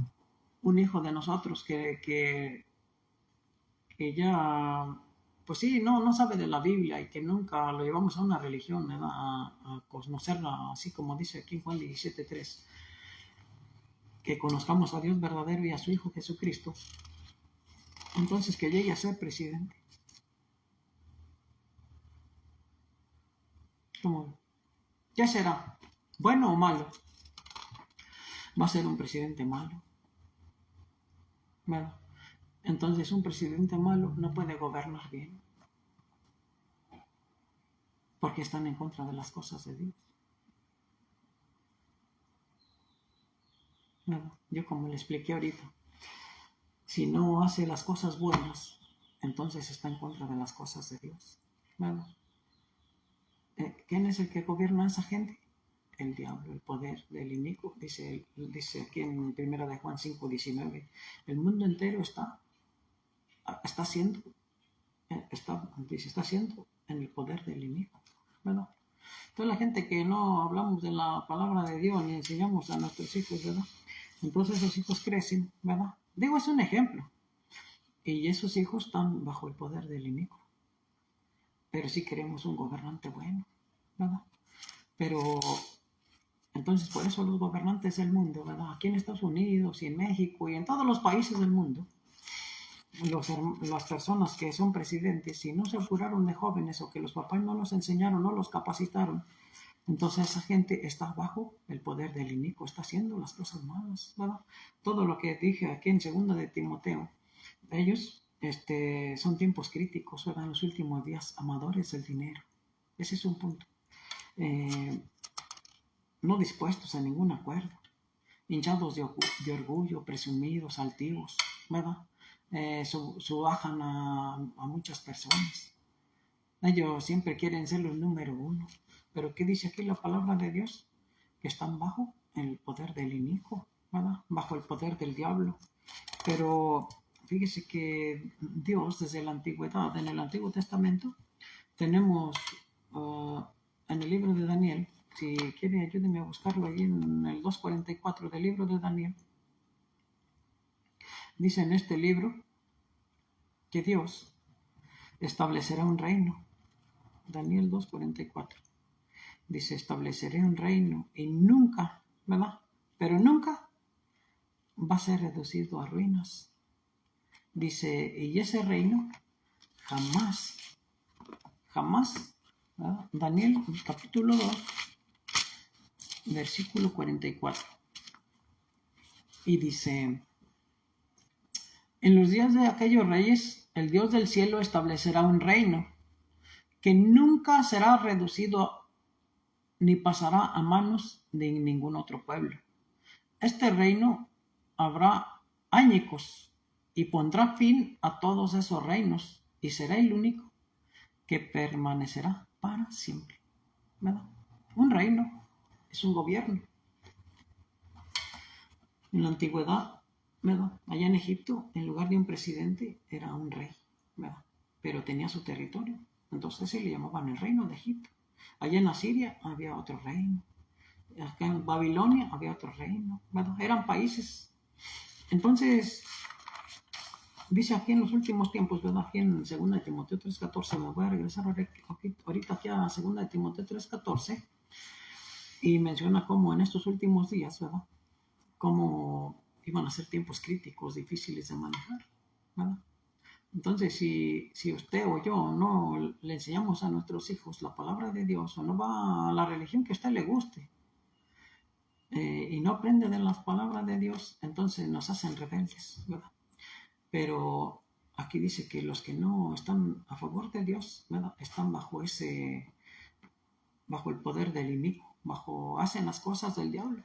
S1: un hijo de nosotros que ya, pues sí, no sabe de la Biblia y que nunca lo llevamos a una religión, ¿verdad? A conocerla, así como dice aquí en Juan 17:3, que conozcamos a Dios verdadero y a su Hijo Jesucristo, entonces que llegue a ser presidente. ¿Cómo? ¿Qué será? ¿Bueno o malo? Va a ser un presidente malo. Bueno, entonces un presidente malo no puede gobernar bien, porque están en contra de las cosas de Dios. Bueno, yo como le expliqué ahorita, si no hace las cosas buenas, entonces está en contra de las cosas de Dios. Bueno, ¿quién es el que gobierna a esa gente? El diablo, el poder del inicuo. Dice aquí en 1 de Juan 5:19, el mundo entero está siendo en el poder del inicuo. ¿Verdad? Entonces la gente que no hablamos de la palabra de Dios ni enseñamos a nuestros hijos, ¿verdad? Entonces los hijos crecen, ¿verdad? Digo, es un ejemplo. Y esos hijos están bajo el poder del inicuo. Pero sí queremos un gobernante bueno, ¿verdad? Pero entonces por eso los gobernantes del mundo, ¿verdad? Aquí en Estados Unidos y en México y en todos los países del mundo, las personas que son presidentes, si no se apuraron de jóvenes o que los papás no los enseñaron, no los capacitaron, entonces esa gente está bajo el poder del inicuo, está haciendo las cosas malas, ¿verdad? Todo lo que dije aquí en 2 de Timoteo, ellos son tiempos críticos, ¿verdad? En los últimos días, amadores del dinero. Ese es un punto. No dispuestos a ningún acuerdo, hinchados de orgullo, presumidos, altivos, ¿verdad? Subajan a muchas personas. Ellos siempre quieren ser los número uno. Pero ¿qué dice aquí la palabra de Dios? Que están bajo el poder del inicuo, ¿verdad? Bajo el poder del diablo. Pero fíjese que Dios desde la antigüedad, en el Antiguo Testamento, tenemos en el libro de Daniel, si quiere ayúdenme a buscarlo ahí en el 2:44 del libro de Daniel, dice en este libro que Dios establecerá un reino. Daniel 2:44. Dice, estableceré un reino y nunca, ¿verdad? Pero nunca va a ser reducido a ruinas. Dice, y ese reino jamás, ¿verdad? Daniel capítulo 2, versículo 44. Y dice, en los días de aquellos reyes, el Dios del cielo establecerá un reino que nunca será reducido ni pasará a manos de ningún otro pueblo. Este reino habrá añicos y pondrá fin a todos esos reinos y será el único que permanecerá para siempre. ¿Verdad? Un reino es un gobierno. En la antigüedad, ¿verdad? Allá en Egipto, en lugar de un presidente, era un rey, ¿verdad? Pero tenía su territorio. Entonces se le llamaban el reino de Egipto. Allá en Asiria había otro reino. Acá en Babilonia había otro reino. ¿Verdad? Eran países. Entonces, dice aquí en los últimos tiempos, ¿verdad? Aquí en 2 de Timoteo 3:14, me voy a regresar ahorita aquí a 2 de Timoteo 3:14, y menciona cómo en estos últimos días, ¿verdad? Cómo iban a ser tiempos críticos, difíciles de manejar, ¿verdad? Entonces, si usted o yo no le enseñamos a nuestros hijos la palabra de Dios, o no va a la religión que a usted le guste, y no aprende de las palabras de Dios, entonces nos hacen rebeldes, ¿verdad? Pero aquí dice que los que no están a favor de Dios, ¿verdad? Están bajo el poder del inicuo, hacen las cosas del diablo.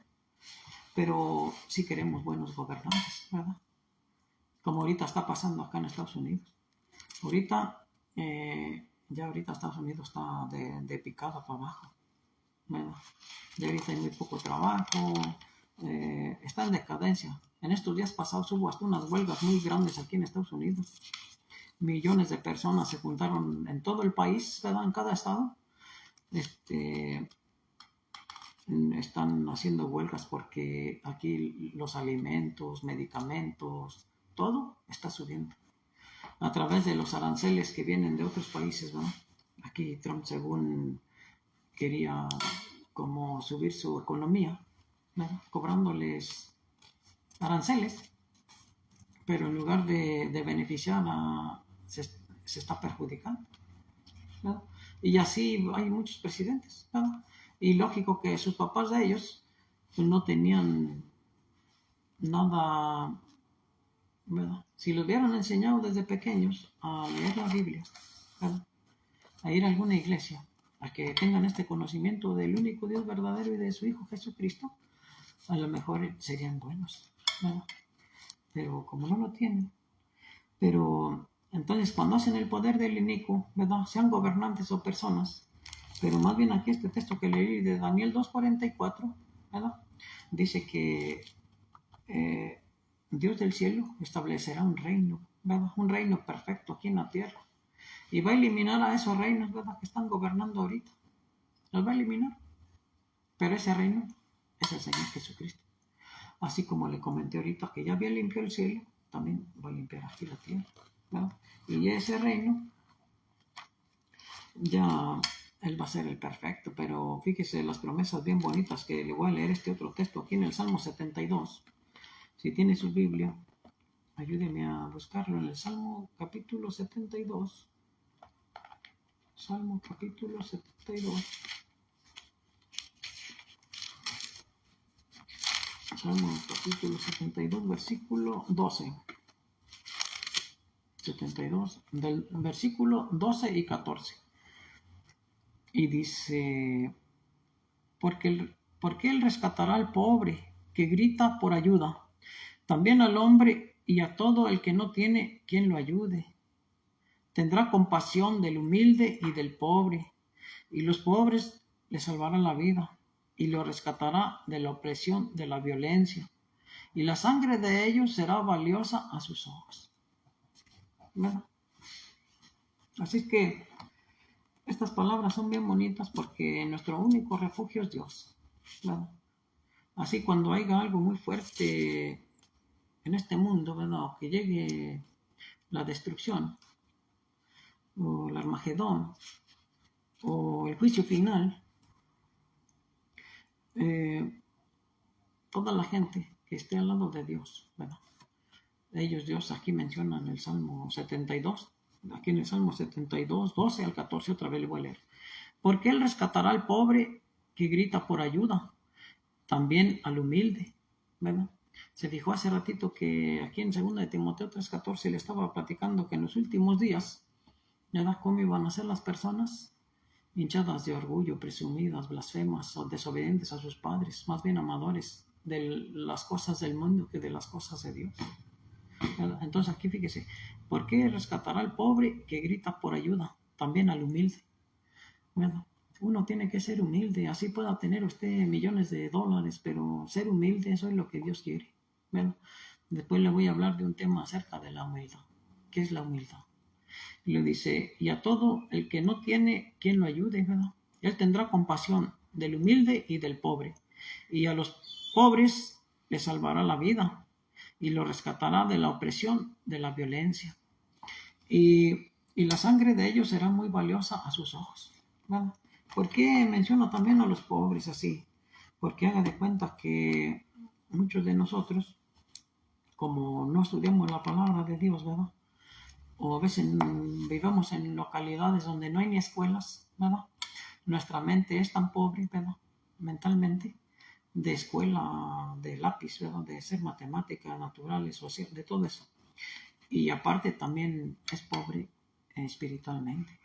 S1: Pero sí queremos buenos gobernantes, ¿verdad? Como ahorita está pasando acá en Estados Unidos. Ahorita Estados Unidos está de picada para abajo, ¿verdad? Ya ahorita hay muy poco trabajo, está en decadencia. En estos días pasados hubo hasta unas huelgas muy grandes aquí en Estados Unidos. Millones de personas se juntaron en todo el país, ¿verdad? En cada estado. Están haciendo huelgas porque aquí los alimentos, medicamentos, todo está subiendo a través de los aranceles que vienen de otros países, ¿no? Aquí Trump, según quería como subir su economía, ¿no? Cobrándoles aranceles, pero en lugar de beneficiar se está perjudicando, ¿no? Y así hay muchos presidentes, ¿no? Y lógico que sus papás de ellos pues, no tenían nada, ¿verdad? Si los hubieran enseñado desde pequeños a leer la Biblia, ¿verdad? A ir a alguna iglesia, a que tengan este conocimiento del único Dios verdadero y de su Hijo Jesucristo, a lo mejor serían buenos, ¿verdad? Pero como no lo tienen, pero entonces cuando hacen el poder del inicuo, ¿verdad? Sean gobernantes o personas, pero más bien aquí este texto que leí de Daniel 2:44, ¿verdad? Dice que Dios del cielo establecerá un reino, ¿verdad? Un reino perfecto aquí en la tierra. Y va a eliminar a esos reinos, ¿verdad? Que están gobernando ahorita. Los va a eliminar. Pero ese reino es el Señor Jesucristo. Así como le comenté ahorita que ya había limpiado el cielo, también va a limpiar aquí la tierra, ¿verdad? Y ese reino ya Él va a ser el perfecto, pero fíjese las promesas bien bonitas que le voy a leer este otro texto aquí en el Salmo 72. Si tiene su Biblia, ayúdeme a buscarlo en el Salmo capítulo 72. Salmo capítulo 72. Salmo capítulo 72, versículo 12. 72, del versículo 12 y 14. Y dice, porque él rescatará al pobre que grita por ayuda, también al hombre y a todo el que no tiene quien lo ayude. Tendrá compasión del humilde y del pobre, y los pobres le salvarán la vida, y lo rescatará de la opresión de la violencia, y la sangre de ellos será valiosa a sus ojos. ¿Verdad? Así que estas palabras son bien bonitas porque nuestro único refugio es Dios, ¿verdad? Así cuando haya algo muy fuerte en este mundo, ¿verdad? Que llegue la destrucción, o el Armagedón, o el juicio final, toda la gente que esté al lado de Dios, ¿verdad? Dios aquí menciona en el Salmo 72, aquí en el Salmo 72, 12 al 14, otra vez le voy a leer. Porque Él rescatará al pobre que grita por ayuda, también al humilde, ¿verdad? Se fijó hace ratito que aquí en 2 de Timoteo 3:14 le estaba platicando que en los últimos días, ¿verdad? ¿Cómo iban a ser las personas? Hinchadas de orgullo, presumidas, blasfemas o desobedientes a sus padres, más bien amadores de las cosas del mundo que de las cosas de Dios. ¿Verdad? Entonces aquí fíjese, ¿por qué rescatará al pobre que grita por ayuda? También al humilde. ¿Verdad? Uno tiene que ser humilde, así pueda tener usted millones de dólares, pero ser humilde, eso es lo que Dios quiere. ¿Verdad? Después le voy a hablar de un tema acerca de la humildad. ¿Qué es la humildad? Y le dice, y a todo el que no tiene quien lo ayude, ¿verdad? Él tendrá compasión del humilde y del pobre, y a los pobres les salvará la vida, y lo rescatará de la opresión, de la violencia. Y la sangre de ellos será muy valiosa a sus ojos, ¿verdad? ¿Por qué menciono también a los pobres así? Porque haga de cuenta que muchos de nosotros, como no estudiamos la palabra de Dios, ¿verdad? O a veces vivamos en localidades donde no hay ni escuelas, ¿verdad? Nuestra mente es tan pobre, ¿verdad? Mentalmente, de escuela, de lápiz, ¿verdad? De ser matemática, naturales, social, de todo eso. Y aparte también es pobre espiritualmente,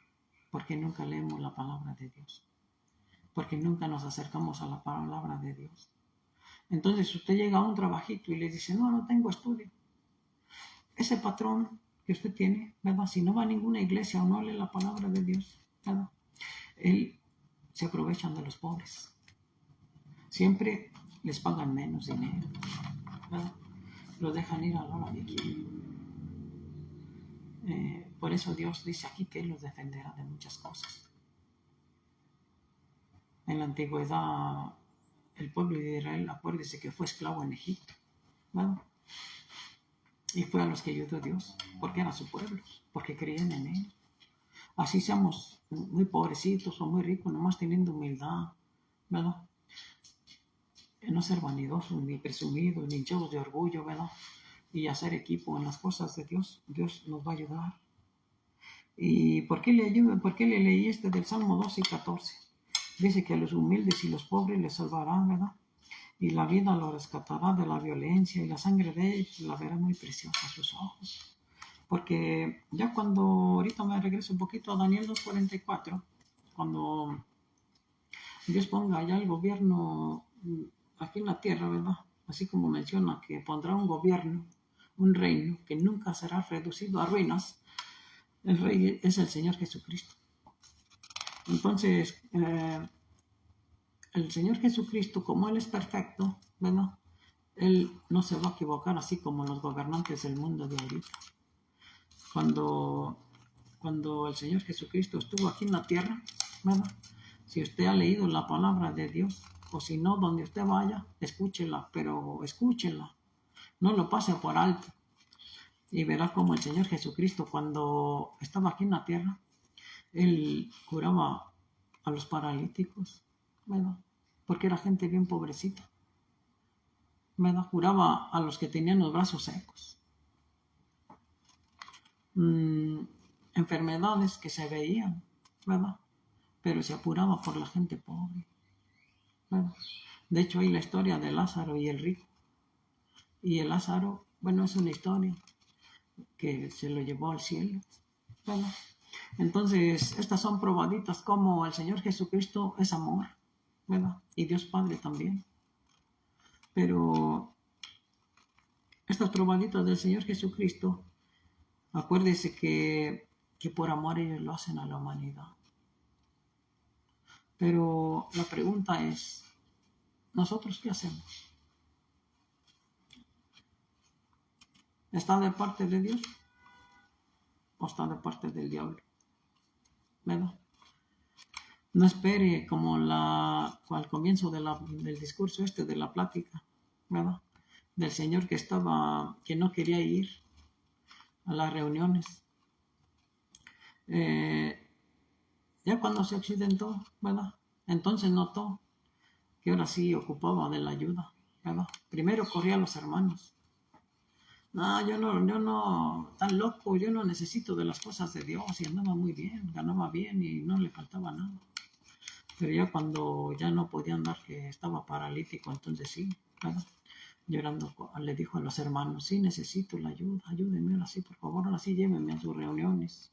S1: porque nunca leemos la palabra de Dios, porque nunca nos acercamos a la palabra de Dios. Entonces usted llega a un trabajito y le dice, no tengo estudio. Ese patrón que usted tiene, ¿verdad? Si no va a ninguna iglesia o no lee la palabra de Dios, ¿verdad? Él se aprovechan de los pobres. Siempre les pagan menos dinero, ¿verdad? Los dejan ir a la hora que quieren. Por eso Dios dice aquí que Él los defenderá de muchas cosas. En la antigüedad, el pueblo de Israel, acuérdese que fue esclavo en Egipto, ¿verdad? Y fue a los que ayudó Dios, porque era su pueblo, porque creían en Él. Así seamos muy pobrecitos o muy ricos, nomás teniendo humildad, ¿verdad? No ser vanidosos, ni presumidos, ni llenos de orgullo, ¿verdad? Y hacer equipo en las cosas de Dios. Dios nos va a ayudar. ¿Y por qué le ayuda? ¿Por qué le leí del Salmo 12 y 14? Dice que a los humildes y los pobres les salvará, ¿verdad? Y la vida lo rescatará de la violencia, y la sangre de ellos la verá muy preciosa a sus ojos. Porque ya cuando, ahorita me regreso un poquito a Daniel 2:44, cuando Dios ponga ya el gobierno aquí en la tierra, ¿verdad? Así como menciona que pondrá un gobierno, un reino que nunca será reducido a ruinas. El rey es el Señor Jesucristo. Entonces, el Señor Jesucristo, como Él es perfecto, ¿verdad? Él no se va a equivocar así como los gobernantes del mundo de ahorita. Cuando el Señor Jesucristo estuvo aquí en la tierra, ¿verdad? Si usted ha leído la palabra de Dios, o si no, donde usted vaya, escúchela, pero escúchela, no lo pase por alto. Y verá como el Señor Jesucristo, cuando estaba aquí en la tierra, Él curaba a los paralíticos, ¿verdad? Porque era gente bien pobrecita, ¿verdad? Curaba a los que tenían los brazos secos. Enfermedades que se veían, ¿verdad? Pero se apuraba por la gente pobre, ¿verdad? De hecho, hay la historia de Lázaro y el rico. Y el Lázaro, bueno, es una historia que se lo llevó al cielo, ¿verdad? Entonces, estas son probaditas como el Señor Jesucristo es amor, ¿verdad? Y Dios Padre también. Pero estas probaditas del Señor Jesucristo, acuérdese que por amor ellos lo hacen a la humanidad. Pero la pregunta es, ¿nosotros qué hacemos? ¿Está de parte de Dios o está de parte del diablo? ¿Verdad? No espere como al comienzo del discurso de la plática, ¿verdad? Del señor que no quería ir a las reuniones. Ya cuando se accidentó, ¿verdad? Entonces notó que ahora sí ocupaba de la ayuda, ¿verdad? Primero corría a los hermanos. No, yo no, tan loco, yo no necesito de las cosas de Dios, y andaba muy bien, ganaba bien y no le faltaba nada. Pero ya cuando ya no podía andar, que estaba paralítico, entonces sí, ¿verdad? Llorando, le dijo a los hermanos, sí, necesito la ayuda, ayúdenme ahora sí, por favor, ahora sí, llévenme a sus reuniones,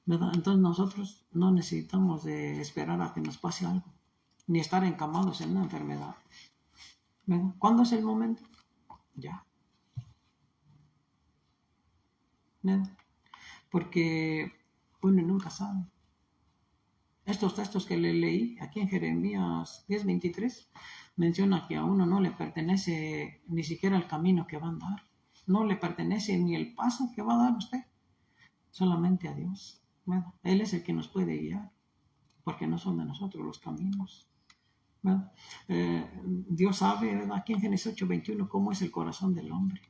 S1: ¿verdad? Entonces nosotros no necesitamos de esperar a que nos pase algo, ni estar encamados en una enfermedad, ¿verdad? ¿Cuándo es el momento? Ya, ¿verdad? Porque uno nunca sabe. Estos textos que le leí aquí en Jeremías 10:23 menciona que a uno no le pertenece ni siquiera el camino que va a andar. No le pertenece ni el paso que va a dar usted. Solamente a Dios, ¿verdad? Él es el que nos puede guiar, porque no son de nosotros los caminos, ¿verdad? Dios sabe, ¿verdad? Aquí en Génesis 8:21 cómo es el corazón del hombre.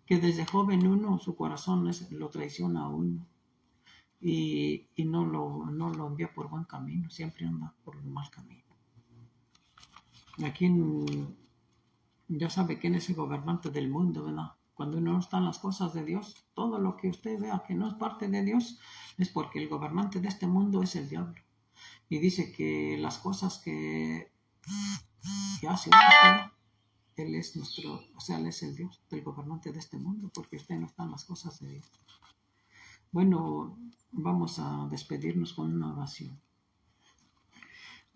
S1: Que desde joven su corazón lo traiciona a uno. Y no lo envía por buen camino, siempre anda por el mal camino. Aquí ya sabe quién es el gobernante del mundo, ¿verdad? Cuando uno no está en las cosas de Dios, todo lo que usted vea que no es parte de Dios es porque el gobernante de este mundo es el diablo. Y dice que las cosas que hace, ¿verdad? Él es Él es el Dios del gobernante de este mundo, porque usted no está en las cosas de Dios. Bueno, vamos a despedirnos con una oración.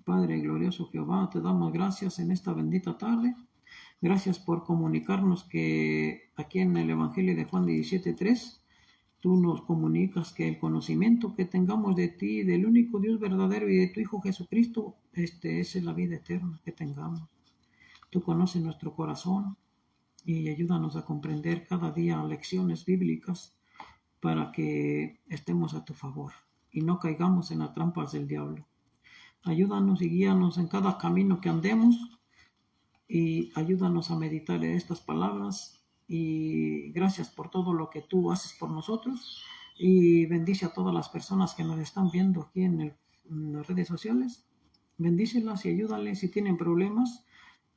S1: Padre glorioso Jehová, te damos gracias en esta bendita tarde. Gracias por comunicarnos que aquí en el Evangelio de Juan 17:3, tú nos comunicas que el conocimiento que tengamos de ti, del único Dios verdadero y de tu Hijo Jesucristo, es la vida eterna que tengamos. Tú conoces nuestro corazón y ayúdanos a comprender cada día lecciones bíblicas para que estemos a tu favor y no caigamos en las trampas del diablo. Ayúdanos y guíanos en cada camino que andemos y ayúdanos a meditar en estas palabras. Y gracias por todo lo que tú haces por nosotros y bendice a todas las personas que nos están viendo aquí en las redes sociales. Bendícelas y ayúdales si tienen problemas.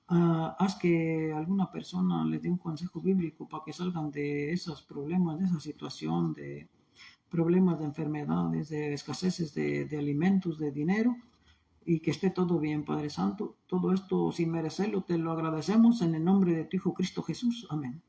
S1: Haz que alguna persona les dé un consejo bíblico para que salgan de esos problemas, de esa situación, de problemas de enfermedades, de escaseces de alimentos, de dinero, y que esté todo bien, Padre Santo. Todo esto sin merecerlo te lo agradecemos en el nombre de tu Hijo Cristo Jesús. Amén.